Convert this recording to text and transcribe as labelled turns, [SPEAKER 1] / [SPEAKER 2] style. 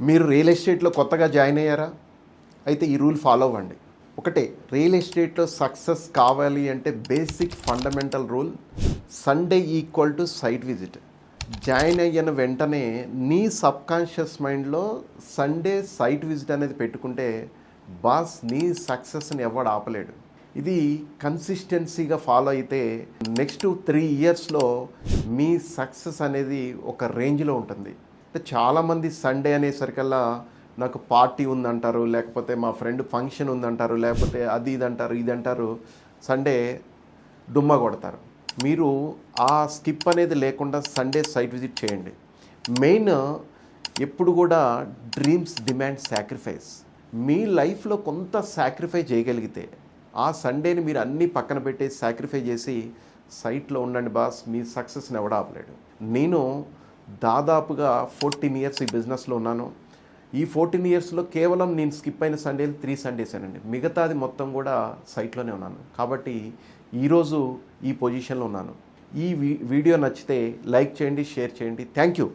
[SPEAKER 1] మీరు రియల్ ఎస్టేట్లో కొత్తగా జాయిన్ అయ్యారా? అయితే ఈ రూల్ ఫాలో అవ్వండి. ఒకటే, రియల్ ఎస్టేట్లో సక్సెస్ కావాలి అంటే basic fundamental rule, Sunday equal to site visit. Join అయిన వెంటనే నీ సబ్కాన్షియస్ మైండ్లో సండే సైట్ విజిట్ అనేది పెట్టుకుంటే బాస్ నీ సక్సెస్ని ఎవడు ఆపలేడు. ఇది కన్సిస్టెన్సీగా ఫాలో అయితే నెక్స్ట్ 3 ఇయర్స్లో మీ సక్సెస్ అనేది ఒక రేంజ్లో ఉంటుంది. అంటే చాలామంది సండే అనేసరికల్లా నాకు పార్టీ ఉందంటారు, లేకపోతే మా ఫ్రెండ్ ఫంక్షన్ ఉందంటారు, లేకపోతే అది ఇది అంటారు, ఇది అంటారు, సండే డుమ్మా కొడతారు. మీరు ఆ స్కిప్ అనేది లేకుండా సండే సైట్ విజిట్ చేయండి. మెయిన్ ఎప్పుడు కూడా డ్రీమ్స్ డిమాండ్ సాక్రిఫైస్. మీ లైఫ్లో కొంత సాక్రిఫై చేయగలిగితే ఆ సండేని మీరు అన్నీ పక్కన పెట్టి సాక్రిఫై చేసి సైట్లో ఉండండి బాస్, మీ సక్సెస్ని ఎవడ ఆపలేడు. నేను దాదాపుగా 14 ఇయర్స్ ఈ బిజినెస్లో ఉన్నాను. ఈ 14 ఇయర్స్లో కేవలం నేను స్కిప్ అయిన సండేలు 3 సండేసేనండి. మిగతాది మొత్తం కూడా సైట్లోనే ఉన్నాను. కాబట్టి ఈరోజు ఈ పొజిషన్లో ఉన్నాను. ఈ వీడియో నచ్చితే లైక్ చేయండి, షేర్ చేయండి. Thank you.